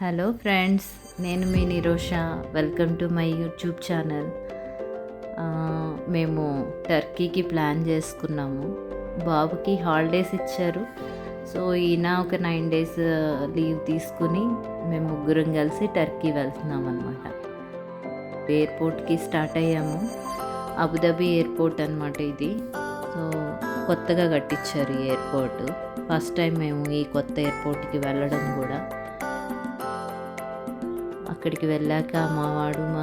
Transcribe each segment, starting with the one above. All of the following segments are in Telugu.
హలో ఫ్రెండ్స్, నేను మీ Nirosha. Welcome to my YouTube channel. మేము టర్కీకి ప్లాన్ చేసుకున్నాము. బాబుకి హాలిడేస్ ఇచ్చారు. సో ఈయన ఒక 9 days లీవ్ తీసుకుని మేము ముగ్గురం కలిసి టర్కీ వెళ్తున్నాం అన్నమాట. ఎయిర్పోర్ట్కి స్టార్ట్ అయ్యాము. అబుదాబి ఎయిర్పోర్ట్ అనమాట ఇది. సో కొత్తగా కట్టించారు ఈ ఎయిర్పోర్ట్. ఫస్ట్ టైం మేము ఈ కొత్త ఎయిర్పోర్ట్కి వెళ్ళడం కూడా. అక్కడికి వెళ్ళాక మా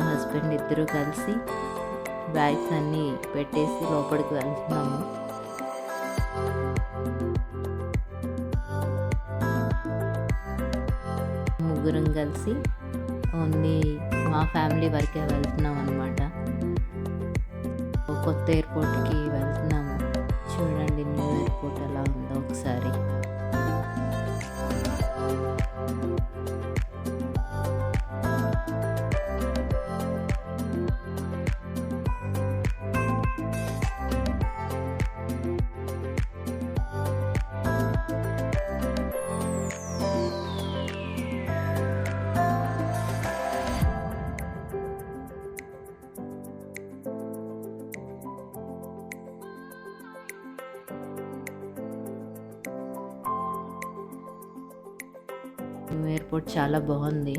హస్బెండ్ ఇద్దరు కలిసి బ్యాగ్స్ అన్నీ పెట్టేసి లోపలికి వెళ్తున్నాము. ముగ్గురం కలిసి ఓన్లీ మా ఫ్యామిలీ వరకే వెళ్తున్నాం అన్నమాట. కొత్త ఎయిర్పోర్ట్కి వెళ్తున్నాము. చూడండి న్యూ ఎయిర్పోర్ట్ ఎలా ఉందో ఒకసారి. ఎయిర్పోర్ట్ చాలా బాగుంది.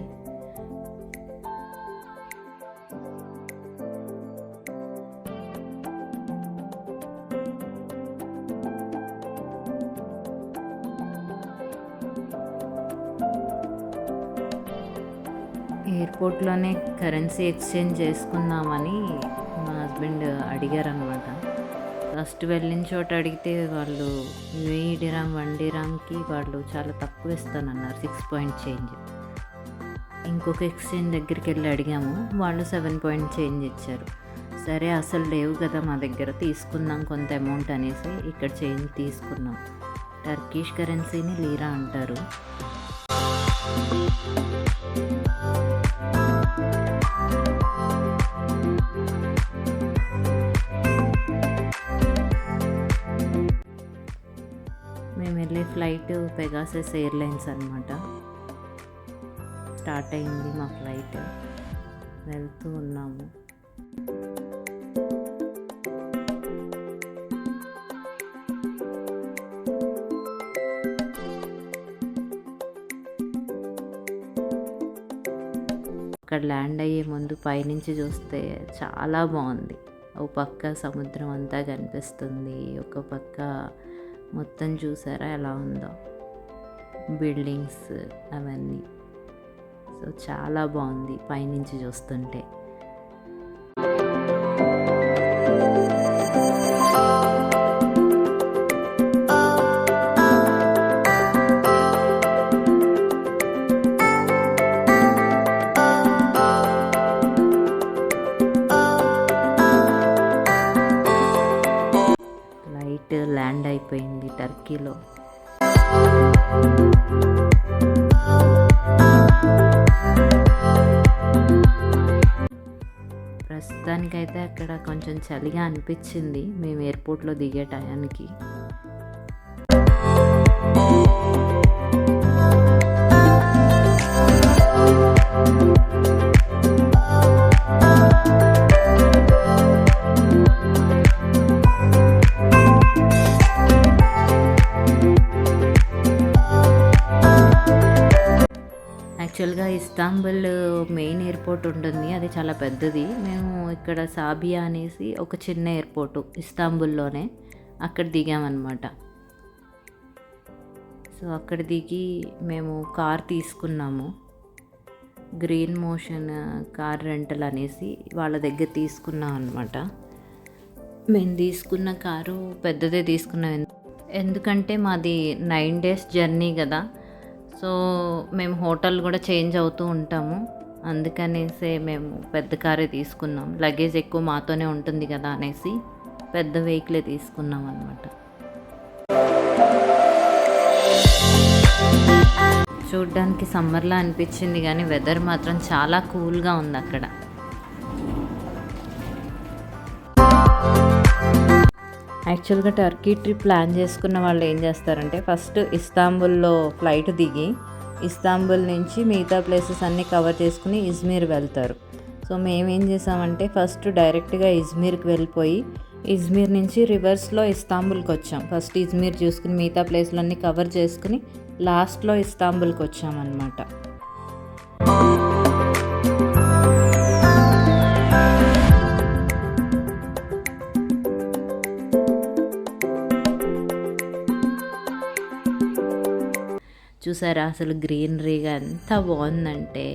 ఎయిర్పోర్ట్లోనే కరెన్సీ ఎక్స్చేంజ్ చేసుకుందామని మా హస్బెండ్ అడిగారనమాట. ఫస్ట్ వెళ్ళిన చోట అడిగితే వాళ్ళు UAE dirham 1 dirhamకి వాళ్ళు చాలా తక్కువ ఇస్తానన్నారు, 6 point చేంజ్. ఇంకొక ఎక్స్చేంజ్ దగ్గరికి వెళ్ళి అడిగాము, వాళ్ళు 7 point చేంజ్ ఇచ్చారు. సరే అసలు లేవు కదా మా దగ్గర, తీసుకుందాం కొంత అమౌంట్ అనేసి ఇక్కడ చేంజ్ తీసుకున్నాం. టర్కిష్ కరెన్సీని లీరా అంటారు. మేము వెళ్ళే ఫ్లైట్ పెగాసస్ ఎయిర్లైన్స్ అనమాట. స్టార్ట్ అయింది మా ఫ్లైట్. వెళ్తూ ఉన్నాము. అక్కడ ల్యాండ్ అయ్యే ముందు పైనుంచి చూస్తే చాలా బాగుంది. ఒక పక్క సముద్రం అంతా కనిపిస్తుంది, ఒక పక్క మొత్తం చూసారా ఎలా ఉందో, బిల్డింగ్స్ అవన్నీ. సో చాలా బాగుంది పైనుంచి చూస్తుంటే. ఫ్లైట్ ల్యాండ్ అయిపోయింది టర్కీలో. ప్రస్తుతానికైతే అక్కడ కొంచెం చలిగా అనిపించింది మేము ఎయిర్పోర్ట్లో దిగే టయానికి. యాక్చువల్గా ఇస్తాంబుల్ మెయిన్ ఎయిర్పోర్ట్ ఉంటుంది, అది చాలా పెద్దది. మేము ఇక్కడ సాబియా అనేసి ఒక చిన్న ఎయిర్పోర్టు ఇస్తాంబుల్లోనే, అక్కడ దిగామన్నమాట. సో అక్కడ దిగి మేము కార్ తీసుకున్నాము. గ్రీన్ మోషన్ కార్ రెంటల్ అనేసి వాళ్ళ దగ్గర తీసుకున్నాం అనమాట. మేము తీసుకున్న కారు పెద్దదే తీసుకున్నాం, ఎందుకంటే మాది 9 days జర్నీ కదా. సో మేము హోటల్ కూడా చేంజ్ అవుతూ ఉంటాము, అందుకనేసి మేము పెద్ద కారే తీసుకున్నాం. లగేజ్ ఎక్కువ మాతోనే ఉంటుంది కదా అనేసి పెద్ద వెహికలే తీసుకున్నాం అన్నమాట. చూడ్డానికి సమ్మర్లా అనిపించింది కానీ వెదర్ మాత్రం చాలా కూల్గా ఉంది అక్కడ. యాక్చువల్గా టర్కీ ట్రిప్ ప్లాన్ చేసుకున్న వాళ్ళు ఏం చేస్తారంటే, ఫస్ట్ ఇస్తాంబుల్లో ఫ్లైట్ దిగి ఇస్తాంబుల్ నుంచి మిగతా ప్లేసెస్ అన్నీ కవర్ చేసుకుని ఇజ్మీర్ వెళ్తారు. సో మేమేం చేసామంటే ఫస్ట్ డైరెక్ట్గా ఇజ్మీర్కి వెళ్ళిపోయి ఇజ్మీర్ నుంచి రివర్స్లో ఇస్తాంబుల్కి వచ్చాం. ఫస్ట్ ఇజ్మీర్ చూసుకుని మిగతా ప్లేస్లన్నీ కవర్ చేసుకుని లాస్ట్లో ఇస్తాంబుల్కి వచ్చామన్నమాట. చూసారా అసలు గ్రీనరీగా ఎంత బాగుందంటే,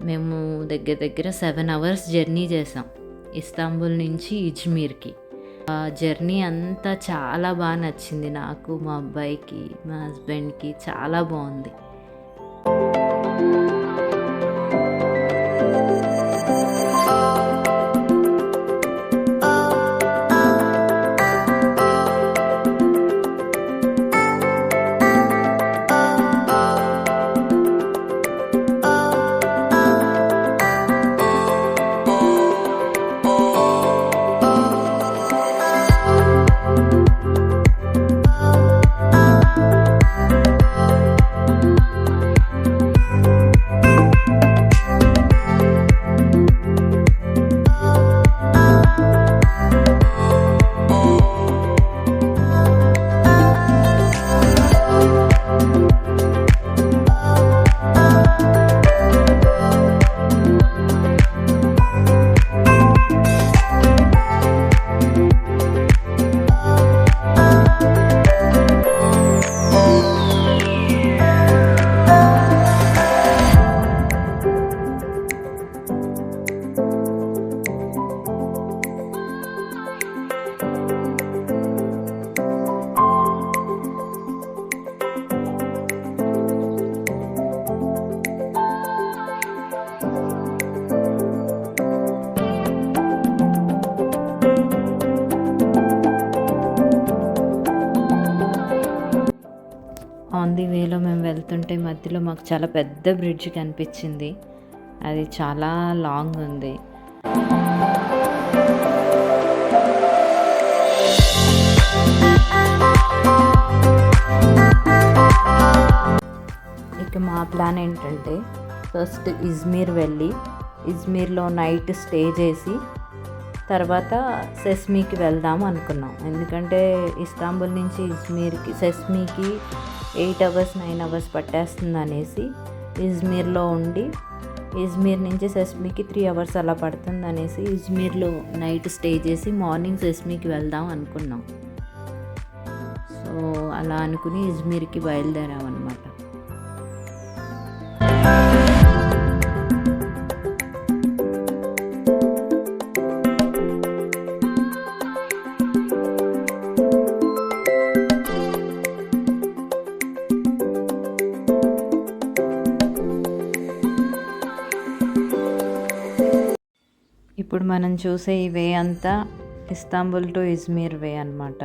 మేము దగ్గర దగ్గర 7 hours జర్నీ చేసాం ఇస్తాంబుల్ నుంచి ఇజ్మీర్కి. ఆ జర్నీ అంతా చాలా బాగా నచ్చింది నాకు, మా అబ్బాయికి, మా హస్బెండ్కి చాలా బాగుంది. ఆన్ ది వేలో మేము వెళ్తుంటే మధ్యలో మాకు చాలా పెద్ద బ్రిడ్జ్ కనిపించింది. అది చాలా లాంగ్ ఉంది. ఇక మా ప్లాన్ ఏంటంటే ఫస్ట్ ఇజ్మీర్ వెళ్ళి ఇజ్మీర్లో నైట్ స్టే చేసి తర్వాత సెస్మీకి వెళ్దాం అనుకున్నాం. ఎందుకంటే ఇస్తాంబుల్ నుంచి ఇజ్మీర్కి సెస్మీకి 8 hours 9 hours పట్టేస్తుంది అనేసి ఇజ్మీర్లో ఉండి ఇజ్మీర్ నుంచి సెస్మీకి 3 hours అలా పడుతుంది అనేసి ఇజ్మీర్లో నైట్ స్టే చేసి మార్నింగ్ సెస్మీకి వెళ్దాం అనుకున్నాం. సో అలా అనుకుని ఇజ్మీర్కి బయలుదేరాం అన్నమాట. ఇప్పుడు మనం చూసే ఈ వే అంతా ఇస్తాంబుల్ టు ఇజ్మీర్ వే అన్నమాట.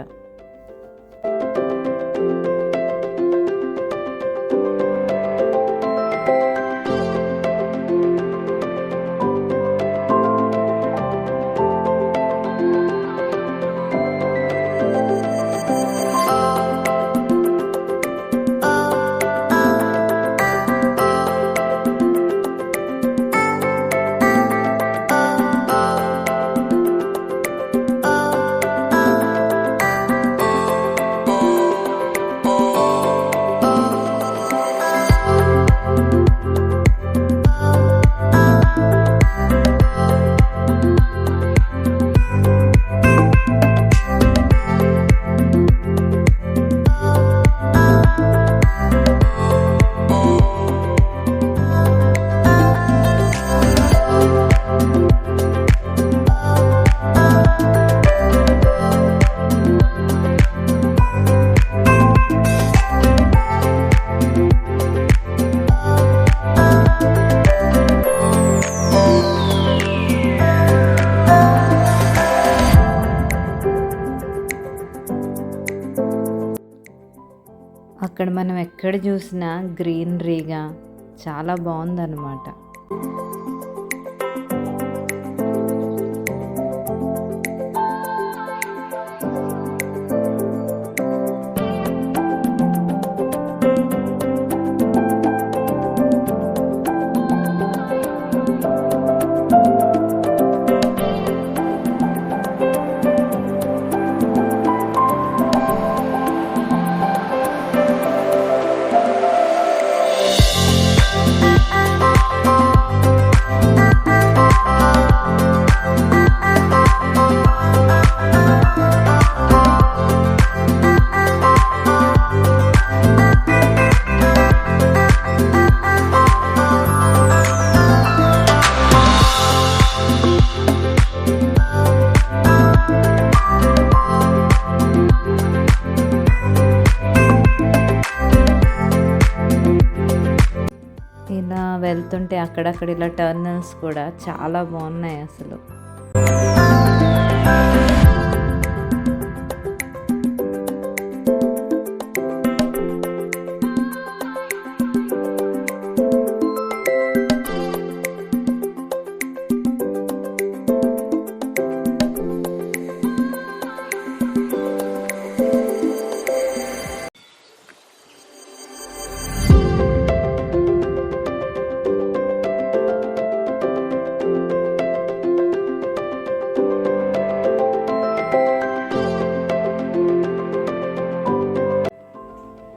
అక్కడ మనం ఎక్కడ చూసినా గ్రీనరీగా చాలా బాగుందన్నమాట. ఇలా వెళ్తుంటే అక్కడక్కడ ఇలా టర్నల్స్ కూడా చాలా బాగున్నాయి అసలు.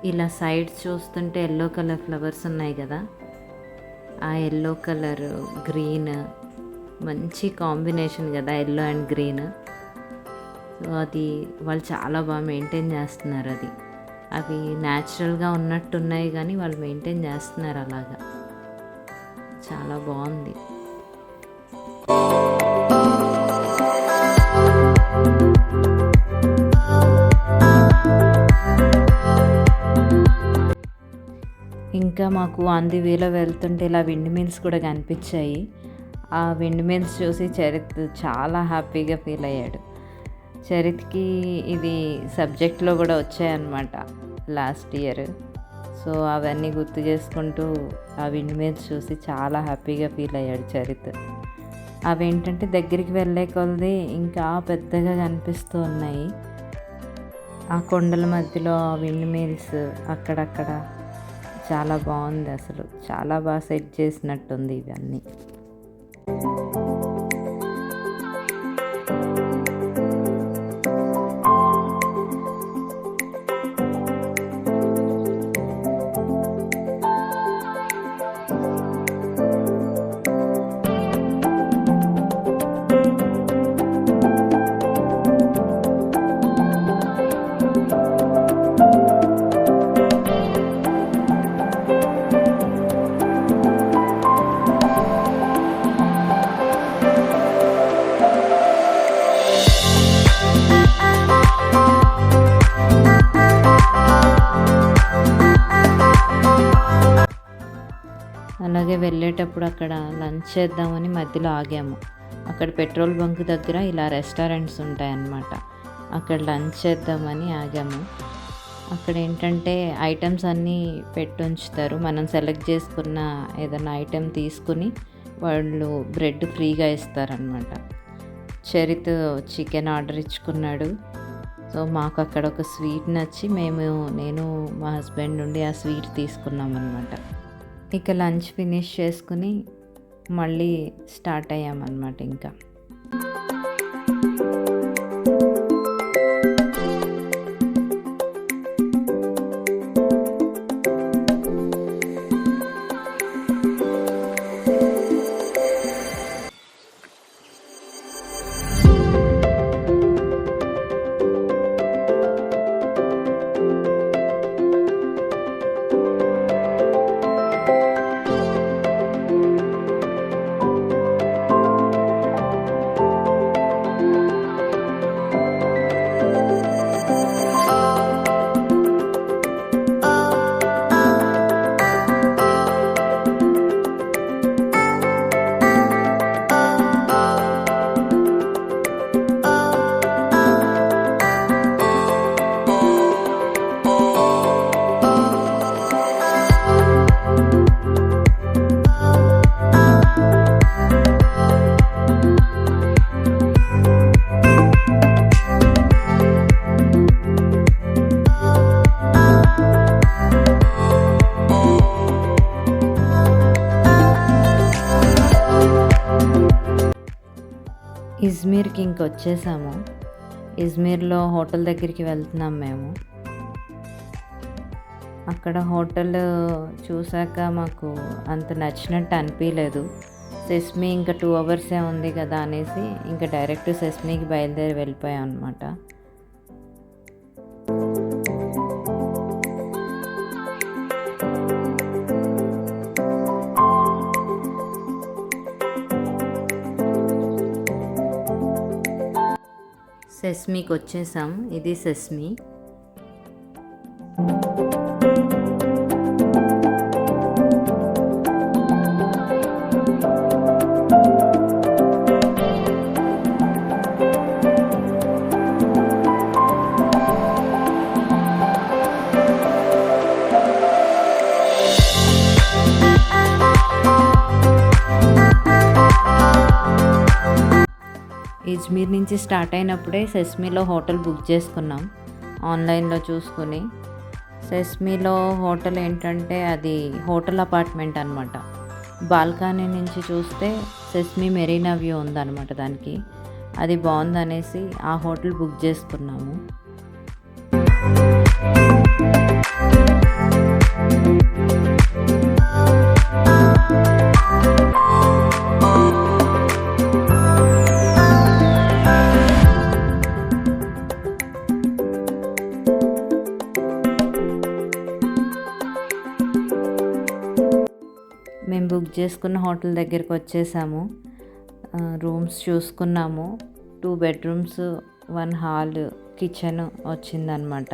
ఇలా సైడ్స్ చూస్తుంటే ఎల్లో కలర్ ఫ్లవర్స్ ఉన్నాయి కదా, ఆ ఎల్లో కలర్ గ్రీన్ మంచి కాంబినేషన్ కదా, ఎల్లో అండ్ గ్రీన్. సో అది వాళ్ళు చాలా బాగా మెయింటైన్ చేస్తున్నారు. అవి న్యాచురల్గా ఉన్నట్టున్నాయి కానీ వాళ్ళు మెయింటైన్ చేస్తున్నారు అలాగా. చాలా బాగుంది. ఇంకా మాకు ఆన్ ది వేలో వెళ్తుంటే ఇలా విండ్ మిల్స్ కూడా కనిపించాయి. ఆ విండ్ మిల్స్ చూసి చరిత్ చాలా హ్యాపీగా ఫీల్ అయ్యాడు. చరిత్కి ఇది సబ్జెక్ట్లో కూడా వచ్చాయన్నమాట లాస్ట్ ఇయర్. సో అవన్నీ గుర్తు చేసుకుంటూ ఆ విండ్ మిల్స్ చూసి చాలా హ్యాపీగా ఫీల్ అయ్యాడు చరిత్. అవేంటంటే దగ్గరికి వెళ్ళే కొలది ఇంకా పెద్దగా కనిపిస్తూ ఉన్నాయి. ఆ కొండల మధ్యలో ఆ విండ్ మిల్స్ అక్కడక్కడ చాలా బాగుంది అసలు. చాలా బాగా సెట్ చేసినట్టుంది ఇవన్నీ. అలాగే వెళ్ళేటప్పుడు అక్కడ లంచ్ చేద్దామని మధ్యలో ఆగాము. అక్కడ పెట్రోల్ బంక్ దగ్గర ఇలా రెస్టారెంట్స్ ఉంటాయన్నమాట. అక్కడ లంచ్ చేద్దామని ఆగాము. అక్కడ ఏంటంటే ఐటమ్స్ అన్నీ పెట్టి ఉంచుతారు. మనం సెలెక్ట్ చేసుకున్న ఏదైనా ఐటెం తీసుకుని వాళ్ళు బ్రెడ్ ఫ్రీగా ఇస్తారనమాట. చరిత్ చికెన్ ఆర్డర్ ఇచ్చుకున్నాడు. సో మాకు అక్కడ ఒక స్వీట్ నచ్చి నేను మా హస్బెండ్ నుండి ఆ స్వీట్ తీసుకున్నాం అనమాట. ఇక లంచ్ ఫినిష్ చేసుకుని మళ్ళీ స్టార్ట్ అయ్యామన్నమాట. ఇంకా ఇజ్మీర్కి ఇంకొచ్చేసాము. ఇజ్మీర్లో హోటల్ దగ్గరికి వెళ్తున్నాం మేము. అక్కడ హోటల్ చూసాక మాకు అంత నచ్చినట్టు అనిపించలేదు. సెస్మీ ఇంకా 2 అవర్సే ఉంది కదా అనేసి ఇంకా డైరెక్ట్ సెస్మీకి బయలుదేరి వెళ్ళిపోయాం అనమాట. సెస్మీకి వచ్చేసాం. ఇది సెస్మీ. ఇజ్మీర్ నుంచి స్టార్ట్ అయినప్పుడే సెస్మీలో హోటల్ బుక్ చేసుకున్నాం ఆన్లైన్లో చూసుకుని. సెస్మీలో హోటల్ ఏంటంటే అది హోటల్ అపార్ట్మెంట్ అనమాట. బాల్కనీ నుంచి చూస్తే సెస్మీ మెరీనా వ్యూ ఉందన్నమాట దానికి. అది బాగుందనేసి ఆ హోటల్ బుక్ చేసుకున్నాము. మేము బుక్ చేసుకున్న హోటల్ దగ్గరికి వచ్చేసాము. రూమ్స్ చూసుకున్నాము. 2 బెడ్రూమ్స్, 1 హాల్, కిచెన్ వచ్చిందనమాట.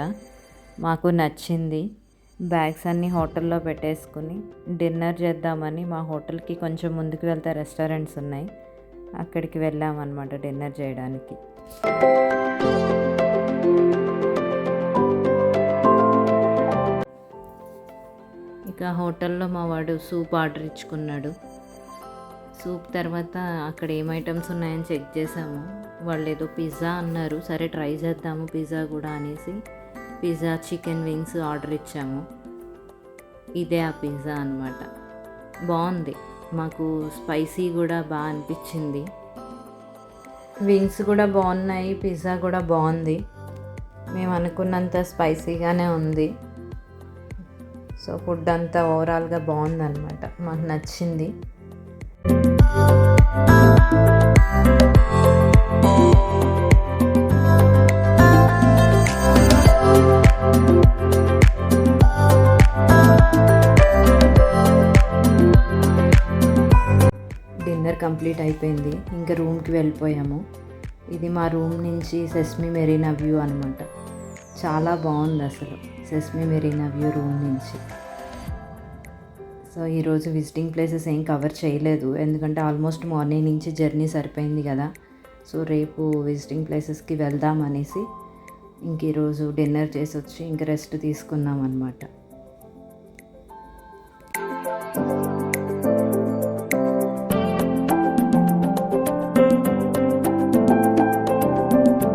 మాకు నచ్చింది. బ్యాగ్స్ అన్నీ హోటల్లో పెట్టేసుకుని డిన్నర్ చేద్దామని మా హోటల్కి కొంచెం ముందుకు వెళ్తే రెస్టారెంట్స్ ఉన్నాయి, అక్కడికి వెళ్ళామన్నమాట డిన్నర్ చేయడానికి. ఇక హోటల్లో మా వాడు సూప్ ఆర్డర్ ఇచ్చుకున్నాడు. సూప్ తర్వాత అక్కడ ఏం ఐటమ్స్ ఉన్నాయని చెక్ చేసాము. వాళ్ళు ఏదో పిజ్జా అన్నారు, సరే ట్రై చేద్దాము పిజ్జా కూడా అనేసి పిజ్జా చికెన్ వింగ్స్ ఆర్డర్ ఇచ్చాము. ఇదే ఆ పిజ్జా అన్నమాట. బాగుంది, మాకు స్పైసీ కూడా బాగా అనిపించింది. వింగ్స్ కూడా బాగున్నాయి, పిజ్జా కూడా బాగుంది. మేము అనుకున్నంత స్పైసీగానే ఉంది. సో ఫుడ్ అంతా ఓవరాల్గా బాగుందన్నమాట, మాకు నచ్చింది. డిన్నర్ కంప్లీట్ అయిపోయింది, ఇంకా రూమ్కి వెళ్ళిపోయాము. ఇది మా రూమ్ నుంచి సెస్మీ మెరీనా వ్యూ అనమాట. చాలా బాగుంది అసలు సెస్మీ మెరీనా వ్యూ రూమ్ నుంచి. సో ఈరోజు విజిటింగ్ ప్లేసెస్ ఏం కవర్ చేయలేదు, ఎందుకంటే ఆల్మోస్ట్ మార్నింగ్ నుంచి జర్నీ సరిపోయింది కదా. సో రేపు విజిటింగ్ ప్లేసెస్కి వెళ్దాం అనేసి ఇంక ఈరోజు డిన్నర్ చేసి వచ్చి ఇంక రెస్ట్ తీసుకున్నాం అన్నమాట.